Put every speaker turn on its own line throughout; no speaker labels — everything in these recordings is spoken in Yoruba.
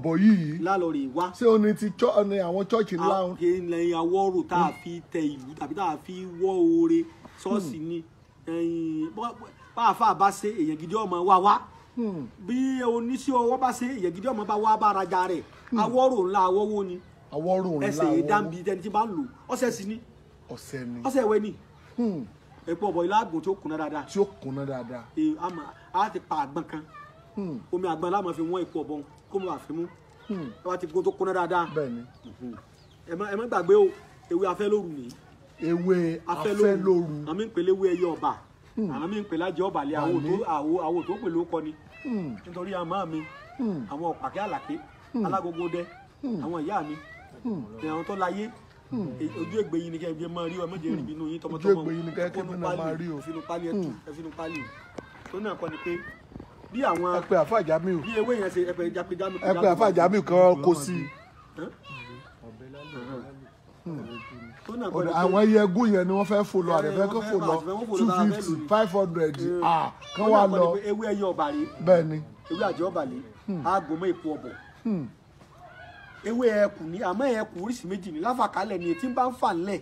bọ̀ yìí
lálọ́rẹ̀ wá.
ṣé o ní ti ní àwọn chọ́ọ̀chì ńlá.
ilẹ̀ Aworo tá a fi tẹ ìlú tàbí tá a fi wọ́ oore ṣọ́ọ̀ṣì ni báàfà bá ṣe èèyàn gidi ọmọ wá bí oníṣẹ́ ọwọ́ bá ṣe èèyàn gidi ọmọ bá wá báraja rẹ̀ Aworo ńlá awọ́wọ́ ni ẹsẹ̀ ìdánbi tẹni tí bá ń lò ọ̀sẹ̀ sí ni ọ̀sẹ̀ ìwé ni epo ọ̀bọ̀ ilé àgbò tí ó kùnà dáadáa.
tí ó kùnà dáadáa.
a ti pa àgbọn kan omi àgbọn láwọn fi wọ́n epo ọ̀bọ̀ kó mo wà fi mú ẹ wá ti gbó tó kùnà dáadáa.
bẹ́ẹ̀ni.
ẹ má gbàgbé o ewé afẹ́ lóru nìyí.
ewé afẹ́ lóru.
àmì ń pèlè ewé ẹyẹ ọba àmì ń pèlè ajẹ́ ọba lé àwo tó pèlè ó kọ ni nítorí àmọ́ mi àwọn ọ̀pàkẹ́ àlàké alágogo dẹ àwọn ìyá mi àwọn tó láyé ojú ègbè yìí ni kẹ́ ẹ bí ẹ máa rí ọ méje rí bínú yín tọmọtọmọ
ojú ègbè yìí ni kẹ́ ẹ máa rí o
ẹfinu pálí ẹfinu pálí tó náà kọ́ ni pé bí àwọn
ẹ pé àfáà Jamiu
bí ewé yẹn ṣe ẹ pé Jamiu
ẹ pé àfáà Jamiu kan kó sí àwọn iye egún yẹn ni wọ́n fẹ́ fò lọ àdẹ̀fẹ́ kó fò lọ 250 500 kan wà lọ
ewé ẹyẹ ọba rèé
bẹ́ẹ̀ni
ewé àjẹ ọba rèé àgbọmọ èpo ọ̀bọ̀ ewé ẹkùn ní àmọ́ ẹkùn oríṣi méjì ní láfàkálẹ̀ ni etí bá ń fà ńlẹ̀.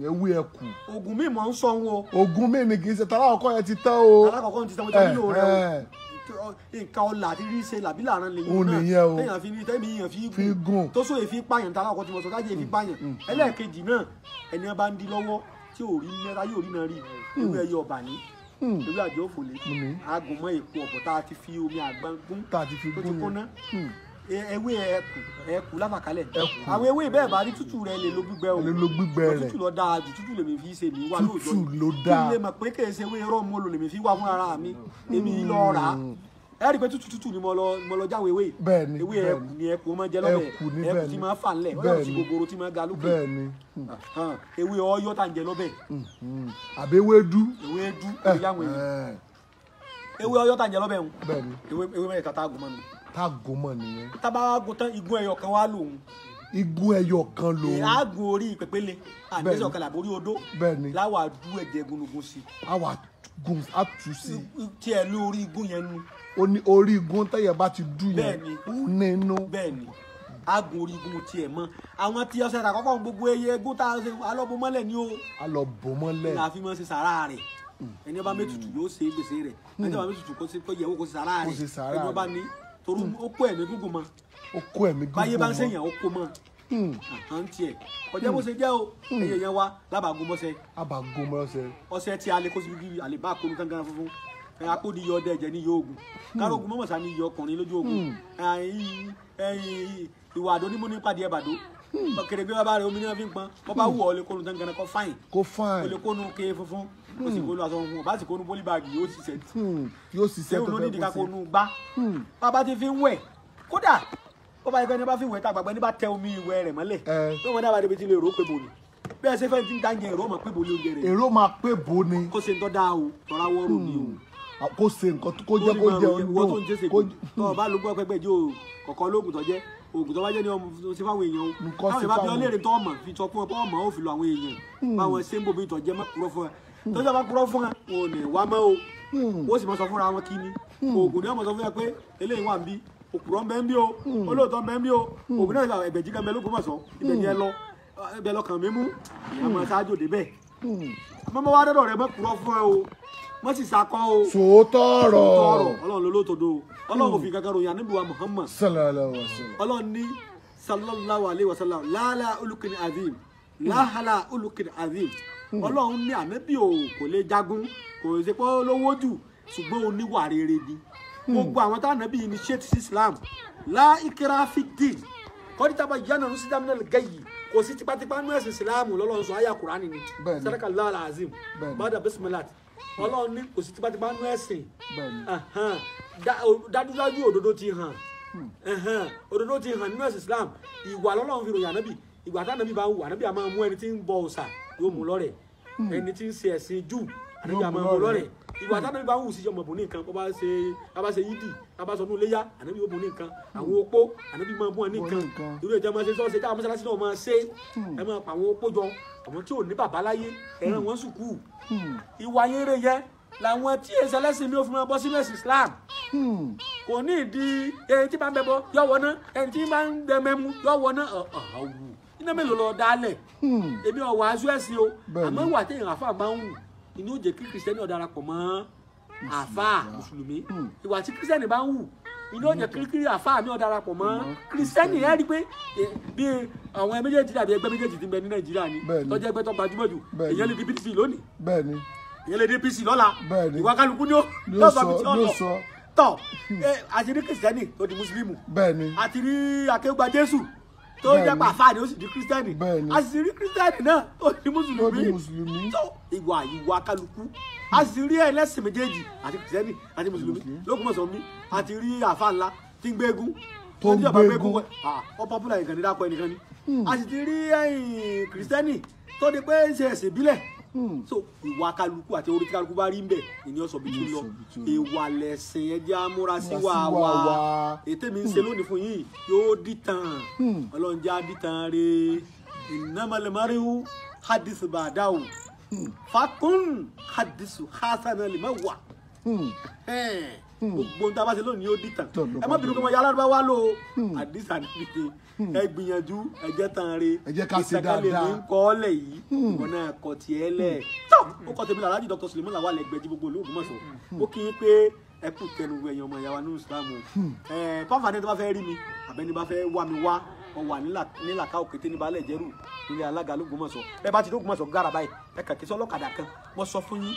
ewé ẹkùn.
oògùn mi mọ̀ ń sọ wọn o.
oògùn mi ni kì í ṣe talákọ̀ọ́kọ́ yẹn ti tán o.
talákọ̀ọ́kọ́ ti tán mo ti nílò rẹ o. nǹkan ọ̀la àti rí ṣe làbí làrán lè yín náà téèyàn fi ní tẹ́mi yàn fi gùn tó sóye fi pààyàn talákọ̀ọ́ tí mo sọ tájé fi pààyàn. ẹlẹ́ẹ̀kejì náà ẹni bá ń di lọ́wọ́ tí ò rí mẹ́ta yóò rí náà rí ewé ẹyẹ ọ̀bà ní ewé àjọ òfòlé àgùnmọ́ èpo ọ̀bọ̀ tá a ti fi omi àgbọn gún tó ti kóná ewé ẹkù láfàkálẹ̀ àwọn ewé bẹ́ẹ̀ bá rí tútù rẹ lè lo gbígbẹ o tútù lọ dáa jù tútù lèmi fi ṣe mi wá lóòjọ́ kí n lè mọ̀ pé kèé ṣe ewé rọ́ọ̀mù lò lèmi fi wá fún ara mi èmi lọ rà á ẹ rí i pé tútù ni mo lọ jáwé ewé ewé ẹkù ni ẹkù máa jẹ lọ́bẹ̀ ẹkù tí máa fà ńlẹ̀ ọ̀yọ́ tí gogoro tí máa ga lókè ewé ọyọ́ tá ń jẹ lọ́bẹ̀
àbí ewédú
ewé ọyọ́ tá ń jẹ lọ́bẹ̀ ewé mẹ́ta tá a gùn mọ́ mi
tágùnmọ̀ nìyẹn.
tábà gùn tán igun ẹyọ kan wá lòun.
igun ẹyọ kan lòun.
àgùn orí pèpéle àgbẹ̀sẹ̀ ọ̀kadà borí odó.
bẹ́ẹ̀ni.
láwa dú ẹ̀jẹ̀ gúnugún sí.
àwa gun àtú sí.
tí ẹ lé orí igun yẹn nu.
ó ní orí igun tẹ̀yẹ bá ti dú yẹn.
bẹ́ẹ̀ni
ó nínú.
bẹ́ẹ̀ni àgùn orí igun tiẹ̀ mọ́ àwọn tí ọ̀sẹ̀ àkọ́kọ́ gbogbo eye egun tá a ṣe alọ́bọmọ́lẹ̀ ni o.
alọ́bọmọ́lẹ̀.
ní àfi mọ́ ṣe sàrà rẹ̀ ẹni ọba mẹ́tutù yóò ṣe gbèsè rẹ̀ ẹni ọba mẹ́tutù kó yẹ kó ṣe sàrà rẹ̀ ẹni ọba ní torí ó kó ẹ̀mí gúngùn mọ́.
ó kó ẹ̀mí gúngùn mọ́.
báyé bá ń sèyàn ó kó mọ́. à ń tiẹ̀ ọjọ́ bó ṣe jẹ́ o ẹyẹ yẹn wá lábàgún mọ́sẹ̀.
lábàgún mọ́sẹ̀.
ọṣẹ tí a lè kó síbi gírí àlè bá kónú gángan funfun akódi yọ ọdẹ ẹ̀jẹ̀ ní yọ ogun kárógun mọ́mọ́sá ní yọ ọkùnrin lójú ogun ìwà àdó ní mú ní pàdé ẹ̀bàdó kèrègbè bàbá rẹ̀ omi ní wọn fi ń pọn bọ́ bá wù ọ́ lè kónú gángan kọ́ fáìn.
kó fáìn.
o lè kónú ké funfun ó sì kónú aṣọ funfun ọba sì kónú pólíbàgì yóò ṣiṣẹ́.
yóò ṣiṣẹ́ tó fẹ́ kó sí.
ṣé olóníìdí ká kónú gbá bàbá ti fi ń wẹ̀ kódà ó bá yẹ kí ẹni bá fi wẹ̀ tá àgbàgbà ẹni bá tẹ omi ìwẹ̀ rẹ̀ mọ́lẹ̀ tó wọn dábàá débi tí lè rò ó pé bò ní bí ẹ ṣe fẹ́ ti ń dáńjẹ èrò máa pé bò ní oúnjẹ rẹ̀.
èrò máa pé bò ní.
kó ṣe ń tọ́ dáa o tọ́ra wọ́rọ̀ ni o.
kó ṣe nǹkan kó jẹ́ kó jẹ́
olóò. tó o bá lo gbọ́ pẹ́pẹ́ jẹ́ o kọ̀ọ̀kan lóògùn tó jẹ́ oògùn tó bá jẹ́ ní ọmọ ṣe fáwọn èèyàn o. káwọn ìbá bí ọlẹ́rìí tó ọmọ fi sọ fún ọ pé ọmọ ó fi lo àwọn èèyàn báwọn ṣé ń bòbí ìtọ̀jẹ́ má kúrọ́ fún ẹ tọ́jú àbá kúrọ́ fún ẹ wọn ò ní wá mọ́ o ó sì máa sọ fúnra wọn kí ni oògùn ni wọ́n máa sọ fún ẹ pé eléyìí wà ń bí òkùrọ̀ ń bẹ́ ń bí o olóòótọ́ ń bẹ́ ń bí o ògùn náà ìlà Ẹ̀gbẹ̀jì kan bẹ lókun mọ̀sán ibẹ̀ ni ẹ lọ ibẹ̀ lọkàn mi mú ìyá máa ṣáájú débẹ̀ mọ́mọ́ wá dọ́dọ̀ rẹ mọ́kùrọ̀ fún ẹ o mọ́ sì sakọ́ o
sòótọ́ ọ̀rọ̀
ọlọ́run ló lóòótọ́ o ọlọ́run òfin kankan ròyìn ànábì wa Muhammad
sallallahu alaihi wasallam
ọlọ́run ní sallallahu alaihi wasallam láàlá olùkìní azim láhàlá olùkìní azim ọlọ́run ní ànábì o kò lè jagun kò ṣe pé lówó jù ṣùgbọ́n oníwà rere ni gbogbo àwọn tá ànábì yìí ní ṣéètì sí Islam láìkírá fìdí kọ́dítà bá yánà ní sídámínà gẹ̀yì kò sí tipátipá ní ẹ̀sìn Islam lọ́lọ́run sọ ayé Kùránì ni sadaka Allahu azim bàdà bisimilat ọlọ́run ní kò sí tipátipá ní ẹ̀sìn dájúdájú òdodo ti hàn òdodo ti hàn nínú ẹ̀sìn Islam ìwà lọ́lọ́run fi ròyìn ànábì ìgbà tá ànábì bá ń wù ànábì àmọ́ mú ẹni tí ń bọ òòṣà yóò mú lọ́rẹ̀ ẹni tí ń ṣe ẹ̀sìn jù ànábì àmọ́ mú lọ́rẹ̀ ìwà tá ànábì bá ń wù sí ọmọ bùn ní nǹkan bó bá ṣe yídì bá bá sọ ní iléyá ànábì yóò bùn ní nǹkan àwọn opó ànábì máa bùn ní nǹkan irú ìjọba ṣe sọ́ọ̀ṣe táwọn mọ́ṣáláṣí náà máa ṣe ẹ máa pa àwọn opó jọ àwọn tí ò ní bàbá láyé ẹran wọn sùkúù ìwà yẹn rẹ yẹ làwọn tí èsì ẹlẹ́sìn mi ò fi máa bọ́ sínú ẹ̀sìn Islam kò ní ìdí ẹni tí bá ń bẹ bọ yọ wọ náà ẹni tí bá ń dẹ mẹmu yọ wọ náà ọwù iná mélòó lọ dálẹ̀ èmi ọwọ aṣọ ẹsìn o àmọ́ ìwà téèyàn àfa máa ń wù inú ó jẹ́ kí kìrìsìtẹ́nì ó darapọ̀ mọ́ àfa mùsùlùmí ìwà tí kìrìsìtẹ́nì bá ń wù inú ó jẹ́ kíríkírí àfa mi ó darapọ̀ mọ́ kìrìsìtẹ́nì ẹ rí pé bí àwọn méjèèjì dàbí ẹgbẹ́ méjèèjì ti ń bẹ ní Nàìjíríà ni tọ́jú ẹgbẹ́ tó gbajúmọ̀ jù èèyàn lè di PDP lónìí èèyàn lè di APC lọ́la ìwà kálukú ni ó lọ́sọ̀ bí tí ó lọ tọ̀ àti rí kìrìsìtẹ́nì tó di mùsùlùmí àti rí akéwùgbà Jésù tó jẹ́ pàfà ni ó sì di kírísítẹ́nì a sì rí kírísítẹ́nì náà tó di mùsùlùmí tó ìwà kálukú a sì rí ẹlẹ́sìn méjèèjì àti kírísítẹ́nì àti mùsùlùmí lókùnmọ̀sán mi àti rí àfà ńlá tí ń gbégún tó ń gbégún ọ pọ́pùlà ìkànnì dákọ̀ ẹnìkan ni a sì ti rí kírísítẹ́nì tó di pé ṣe ẹ̀sìn ìbílẹ̀ so ìwà kálukú àti orí tí kálukú bá rí ń bẹ ènìyàn sọ bí tí lọ ìwà lẹ̀sìn ẹjẹ́ amúra sí wà wá ètè mi ń ṣe lónìí fún yìí yóò dìtàn Ọlọ́run jẹ́ àdìtàn rẹ̀ innamal mari'u hadithu ba'dahu fakun hadithu hasana limawa gbogbo nta bá ṣe lónìí yóò dìtàn ẹ má bínú kí wọn yára bá wá lò àdìsá níbi ẹ gbìyànjú ẹ jẹ́ tàn rẹ̀ ìsàkálẹ̀ ní kọ́ọ̀lẹ̀ yìí wọn náà kọ tiẹ̀ lẹ̀ tó ó kọ́ tèmi Alhaji Dr. Sulaiman Lawal Egbeji gbogbo olú Ògbómọ̀ṣọ́ ó kí yín pé ẹ kú tẹnu ẹ̀yàn ọmọ ìyàwó ní Islam pàǹfààní tó bá fẹ́ rí mi àbẹ́ni bá fẹ́ wá mi wá ọ wà nílàkà òkété ní balẹ̀ jẹ́rù nílé alága l'Ógbómọ̀ṣọ́ ẹ bá ti l'Ógbómọ̀ṣọ́ gára báyìí ẹ kàkí sọ́lọ́kadà kan wọ́n sọ fún yín